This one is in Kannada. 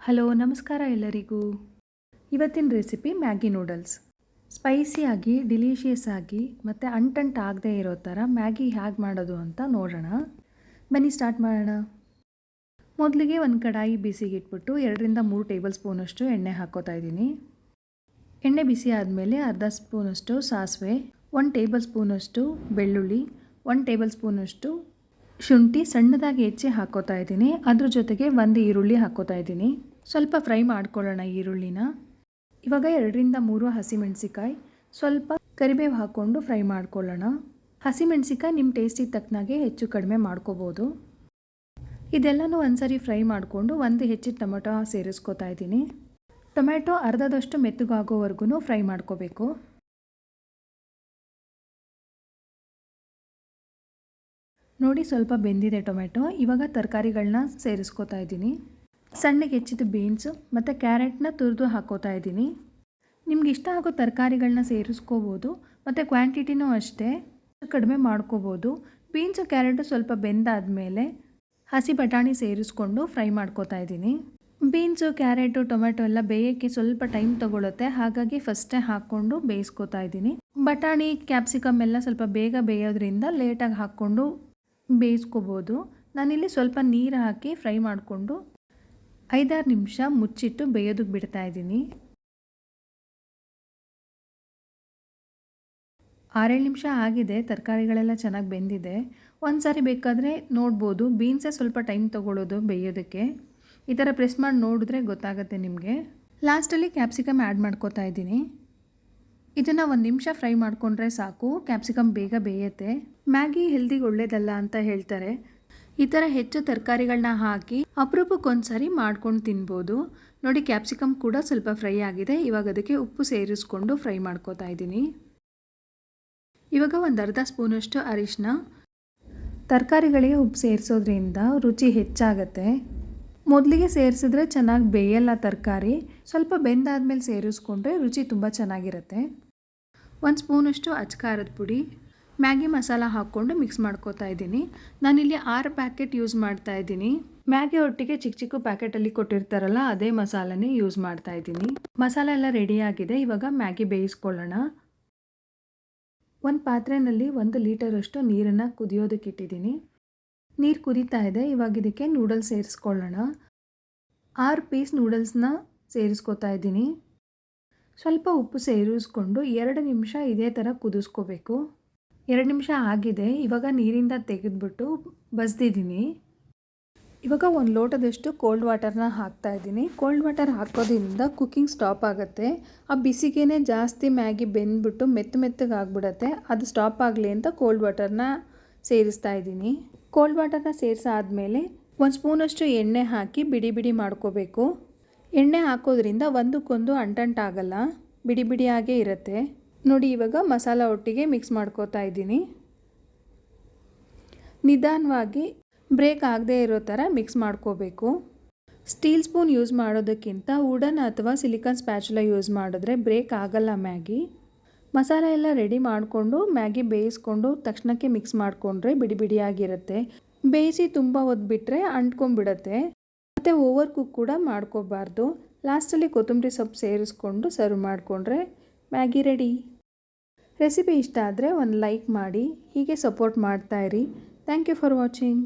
ಹಲೋ ನಮಸ್ಕಾರ ಎಲ್ಲರಿಗೂ. ಇವತ್ತಿನ ರೆಸಿಪಿ ಮ್ಯಾಗಿ ನೂಡಲ್ಸ್. ಸ್ಪೈಸಿಯಾಗಿ ಡಿಲಿಷಿಯಸ್ ಆಗಿ ಮತ್ತು ಅಂಟಂಟು ಆಗದೆ ಇರೋ ಥರ ಮ್ಯಾಗಿ ಹೇಗೆ ಮಾಡೋದು ಅಂತ ನೋಡೋಣ. ಬನ್ನಿ ಸ್ಟಾರ್ಟ್ ಮಾಡೋಣ. ಮೊದಲಿಗೆ ಒಂದು ಕಡಾಯಿ ಬಿಸಿಗೆ ಇಟ್ಬಿಟ್ಟು 2-3 ಟೇಬಲ್ ಸ್ಪೂನಷ್ಟು ಎಣ್ಣೆ ಹಾಕ್ಕೋತಾ ಇದ್ದೀನಿ. ಎಣ್ಣೆ ಬಿಸಿ ಆದಮೇಲೆ ಅರ್ಧ ಸ್ಪೂನಷ್ಟು ಸಾಸಿವೆ, 1 ಟೇಬಲ್ ಸ್ಪೂನಷ್ಟು ಬೆಳ್ಳುಳ್ಳಿ, 1 ಟೇಬಲ್ ಸ್ಪೂನಷ್ಟು ಶುಂಠಿ ಸಣ್ಣದಾಗಿ ಹೆಚ್ಚಿ ಹಾಕ್ಕೋತಾ ಇದ್ದೀನಿ. ಅದ್ರ ಜೊತೆಗೆ 1 ಈರುಳ್ಳಿ ಹಾಕ್ಕೋತಾ ಇದ್ದೀನಿ. ಸ್ವಲ್ಪ ಫ್ರೈ ಮಾಡ್ಕೊಳ್ಳೋಣ ಈರುಳ್ಳಿನ. ಇವಾಗ 2-3 ಹಸಿಮೆಣಸಿಕಾಯಿ, ಸ್ವಲ್ಪ ಕರಿಬೇವು ಹಾಕ್ಕೊಂಡು ಫ್ರೈ ಮಾಡ್ಕೊಳ್ಳೋಣ. ಹಸಿಮೆಣಸಿಕಾಯಿ ನಿಮ್ಮ ಟೇಸ್ಟಿಗೆ ತಕ್ಕನಾಗೆ ಹೆಚ್ಚು ಕಡಿಮೆ ಮಾಡ್ಕೋಬೋದು. ಇದೆಲ್ಲನೂ ಒಂದ್ಸರಿ ಫ್ರೈ ಮಾಡಿಕೊಂಡು 1 ಹೆಚ್ಚಿದ ಟೊಮೆಟೊ ಸೇರಿಸ್ಕೋತಾ ಇದ್ದೀನಿ. ಟೊಮೆಟೊ ಅರ್ಧದಷ್ಟು ಮೆತ್ತಗಾಗೋವರೆಗೂ ಫ್ರೈ ಮಾಡ್ಕೋಬೇಕು. ನೋಡಿ ಸ್ವಲ್ಪ ಬೆಂದಿದೆ ಟೊಮೆಟೊ. ಇವಾಗ ತರಕಾರಿಗಳನ್ನ ಸೇರಿಸ್ಕೋತಾ ಇದ್ದೀನಿ. ಸಣ್ಣಗೆ ಹೆಚ್ಚಿದ ಬೀನ್ಸು ಮತ್ತು ಕ್ಯಾರೆಟ್ನ ತುರಿದು ಹಾಕ್ಕೋತಾ ಇದ್ದೀನಿ. ನಿಮ್ಗೆ ಇಷ್ಟ ಆಗೋ ತರಕಾರಿಗಳನ್ನ ಸೇರಿಸ್ಕೋಬೋದು ಮತ್ತು ಕ್ವಾಂಟಿಟಿನೂ ಅಷ್ಟೇ ಕಡಿಮೆ ಮಾಡ್ಕೋಬೋದು. ಬೀನ್ಸು ಕ್ಯಾರೆಟು ಸ್ವಲ್ಪ ಬೆಂದಾದಮೇಲೆ ಹಸಿ ಬಟಾಣಿ ಸೇರಿಸ್ಕೊಂಡು ಫ್ರೈ ಮಾಡ್ಕೋತಾ ಇದ್ದೀನಿ. ಬೀನ್ಸು ಕ್ಯಾರೆಟು ಟೊಮೆಟೊ ಎಲ್ಲ ಬೇಯೋಕ್ಕೆ ಸ್ವಲ್ಪ ಟೈಮ್ ತೊಗೊಳುತ್ತೆ, ಹಾಗಾಗಿ ಫಸ್ಟೇ ಹಾಕ್ಕೊಂಡು ಬೇಯಿಸ್ಕೋತಾ ಇದ್ದೀನಿ. ಬಟಾಣಿ ಕ್ಯಾಪ್ಸಿಕಮ್ ಎಲ್ಲ ಸ್ವಲ್ಪ ಬೇಗ ಬೇಯೋದ್ರಿಂದ ಲೇಟಾಗಿ ಹಾಕ್ಕೊಂಡು ಬೇಯಿಸ್ಕೋಬೋದು. ನಾನಿಲ್ಲಿ ಸ್ವಲ್ಪ ನೀರು ಹಾಕಿ ಫ್ರೈ ಮಾಡಿಕೊಂಡು 5-6 ನಿಮಿಷ ಮುಚ್ಚಿಟ್ಟು ಬೇಯೋದಕ್ಕೆ ಬಿಡ್ತಾ ಇದ್ದೀನಿ. 6-7 ನಿಮಿಷ ಆಗಿದೆ. ತರಕಾರಿಗಳೆಲ್ಲ ಚೆನ್ನಾಗಿ ಬೆಂದಿದೆ. ಒಂದು ಸಾರಿ ಬೇಕಾದರೆ ನೋಡ್ಬೋದು, ಬೀನ್ಸೇ ಸ್ವಲ್ಪ ಟೈಮ್ ತೊಗೊಳ್ಳೋದು ಬೇಯೋದಕ್ಕೆ. ಈ ಥರ ಪ್ರೆಸ್ ಮಾಡಿ ನೋಡಿದ್ರೆ ಗೊತ್ತಾಗುತ್ತೆ ನಿಮಗೆ. ಲಾಸ್ಟಲ್ಲಿ ಕ್ಯಾಪ್ಸಿಕಮ್ ಆ್ಯಡ್ ಮಾಡ್ಕೋತಾ ಇದ್ದೀನಿ. ಇದನ್ನು 1 ನಿಮಿಷ ಫ್ರೈ ಮಾಡಿಕೊಂಡ್ರೆ ಸಾಕು, ಕ್ಯಾಪ್ಸಿಕಮ್ ಬೇಗ ಬೇಯುತ್ತೆ. ಮ್ಯಾಗಿ ಹೆಲ್ದಿಗೆ ಒಳ್ಳೇದಲ್ಲ ಅಂತ ಹೇಳ್ತಾರೆ. ಈ ಥರ ಹೆಚ್ಚು ತರಕಾರಿಗಳನ್ನ ಹಾಕಿ ಅಪರೂಪಕ್ಕೊಂದ್ಸರಿ ಮಾಡ್ಕೊಂಡು ತಿನ್ಬೋದು. ನೋಡಿ ಕ್ಯಾಪ್ಸಿಕಮ್ ಕೂಡ ಸ್ವಲ್ಪ ಫ್ರೈ ಆಗಿದೆ. ಇವಾಗ ಅದಕ್ಕೆ ಉಪ್ಪು ಸೇರಿಸ್ಕೊಂಡು ಫ್ರೈ ಮಾಡ್ಕೋತಾ ಇದ್ದೀನಿ. ಇವಾಗ 1/2 ಸ್ಪೂನಷ್ಟು ಅರಿಶಿನ. ತರಕಾರಿಗಳಿಗೆ ಉಪ್ಪು ಸೇರಿಸೋದ್ರಿಂದ ರುಚಿ ಹೆಚ್ಚಾಗತ್ತೆ. ಮೊದಲಿಗೆ ಸೇರಿಸಿದ್ರೆ ಚೆನ್ನಾಗಿ ಬೇಯಲ್ಲ ತರಕಾರಿ. ಸ್ವಲ್ಪ ಬೆಂದಾದ್ಮೇಲೆ ಸೇರಿಸ್ಕೊಂಡ್ರೆ ರುಚಿ ತುಂಬ ಚೆನ್ನಾಗಿರುತ್ತೆ. 1 ಸ್ಪೂನಷ್ಟು ಅಚ್ಕಾರದ ಪುಡಿ, ಮ್ಯಾಗಿ ಮಸಾಲ ಹಾಕ್ಕೊಂಡು ಮಿಕ್ಸ್ ಮಾಡ್ಕೋತಾ ಇದ್ದೀನಿ. ನಾನಿಲ್ಲಿ 6 ಪ್ಯಾಕೆಟ್ ಯೂಸ್ ಮಾಡ್ತಾ ಇದ್ದೀನಿ. ಮ್ಯಾಗಿ ಒಟ್ಟಿಗೆ ಚಿಕ್ಕ ಚಿಕ್ಕ ಪ್ಯಾಕೆಟಲ್ಲಿ ಕೊಟ್ಟಿರ್ತಾರಲ್ಲ ಅದೇ ಮಸಾಲನೇ ಯೂಸ್ ಮಾಡ್ತಾ ಇದ್ದೀನಿ. ಮಸಾಲ ಎಲ್ಲ ರೆಡಿಯಾಗಿದೆ. ಇವಾಗ ಮ್ಯಾಗಿ ಬೇಯಿಸ್ಕೊಳ್ಳೋಣ. ಒಂದು ಪಾತ್ರೆಯಲ್ಲಿ 1 ಲೀಟರಷ್ಟು ನೀರನ್ನು ಕುದಿಯೋದಕ್ಕೆ ಇಟ್ಟಿದ್ದೀನಿ. ನೀರು ಕುದೀತಾ ಇದೆ. ಇವಾಗ ಇದಕ್ಕೆ ನೂಡಲ್ಸ್ ಸೇರಿಸ್ಕೊಳ್ಳೋಣ. 6 ಪೀಸ್ ನೂಡಲ್ಸ್ನ ಸೇರಿಸ್ಕೋತಾ ಇದ್ದೀನಿ. ಸ್ವಲ್ಪ ಉಪ್ಪು ಸೇರಿಸ್ಕೊಂಡು 2 ನಿಮಿಷ ಇದೇ ಥರ ಕುದಿಸ್ಕೋಬೇಕು. 2 ನಿಮಿಷ ಆಗಿದೆ. ಇವಾಗ ನೀರಿಂದ ತೆಗೆದುಬಿಟ್ಟು ಬಸ್ದಿದ್ದೀನಿ. ಇವಾಗ 1 ಲೋಟದಷ್ಟು ಕೋಲ್ಡ್ ವಾಟರ್ನ ಹಾಕ್ತಾ ಇದ್ದೀನಿ. ಕೋಲ್ಡ್ ವಾಟರ್ ಹಾಕೋದ್ರಿಂದ ಕುಕ್ಕಿಂಗ್ ಸ್ಟಾಪ್ ಆಗುತ್ತೆ. ಆ ಬಿಸಿಗೇನೆ ಜಾಸ್ತಿ ಮ್ಯಾಗಿ ಬೆಂದ್ಬಿಟ್ಟು ಮೆತ್ತಗೆ ಆಗಿಬಿಡತ್ತೆ. ಅದು ಸ್ಟಾಪ್ ಆಗಲಿ ಅಂತ ಕೋಲ್ಡ್ ವಾಟರ್ನ ಸೇರಿಸ್ತಾ ಇದ್ದೀನಿ. ಕೋಲ್ಡ್ ವಾಟರ್ನ ಸೇರಿಸಾದ್ಮೇಲೆ 1 ಸ್ಪೂನಷ್ಟು ಎಣ್ಣೆ ಹಾಕಿ ಬಿಡಿ ಮಾಡ್ಕೋಬೇಕು. ಎಣ್ಣೆ ಹಾಕೋದ್ರಿಂದ ಒಂದಕ್ಕೊಂದು ಅಂಟಂಟಾಗಲ್ಲ, ಬಿಡಿಯಾಗೇ ಇರುತ್ತೆ. ನೋಡಿ ಇವಾಗ ಮಸಾಲ ಒಟ್ಟಿಗೆ ಮಿಕ್ಸ್ ಮಾಡ್ಕೋತಾ ಇದ್ದೀನಿ. ನಿಧಾನವಾಗಿ ಬ್ರೇಕ್ ಆಗದೆ ಇರೋ ಥರ ಮಿಕ್ಸ್ ಮಾಡ್ಕೋಬೇಕು. ಸ್ಟೀಲ್ ಸ್ಪೂನ್ ಯೂಸ್ ಮಾಡೋದಕ್ಕಿಂತ ವುಡನ್ ಅಥವಾ ಸಿಲಿಕಾನ್ ಸ್ಪ್ಯಾಚುಲಾ ಯೂಸ್ ಮಾಡಿದ್ರೆ ಬ್ರೇಕ್ ಆಗಲ್ಲ ಮ್ಯಾಗಿ. ಮಸಾಲ ಎಲ್ಲ ರೆಡಿ ಮಾಡಿಕೊಂಡು ಮ್ಯಾಗಿ ಬೇಯಿಸ್ಕೊಂಡು ತಕ್ಷಣಕ್ಕೆ ಮಿಕ್ಸ್ ಮಾಡಿಕೊಂಡ್ರೆ ಬಿಡಿಯಾಗಿರುತ್ತೆ. ಬೇಯಿಸಿ ತುಂಬ ಹೊತ್ತು ಬಿಟ್ಟರೆ ಅಂಟ್ಕೊಂಡ್ಬಿಡತ್ತೆ. ಮತ್ತು ಓವರ್ ಕುಕ್ ಕೂಡ ಮಾಡ್ಕೋಬಾರ್ದು. ಲಾಸ್ಟಲ್ಲಿ ಕೊತ್ತಂಬರಿ ಸೊಪ್ಪು ಸೇರಿಸ್ಕೊಂಡು ಸರ್ವ್ ಮಾಡಿಕೊಂಡ್ರೆ ಮ್ಯಾಗಿ ರೆಡಿ. ರೆಸಿಪಿ ಇಷ್ಟ ಆದರೆ ಒಂದು ಲೈಕ್ ಮಾಡಿ, ಹೀಗೆ ಸಪೋರ್ಟ್ ಮಾಡ್ತಾಯಿರಿ. Thank you for watching.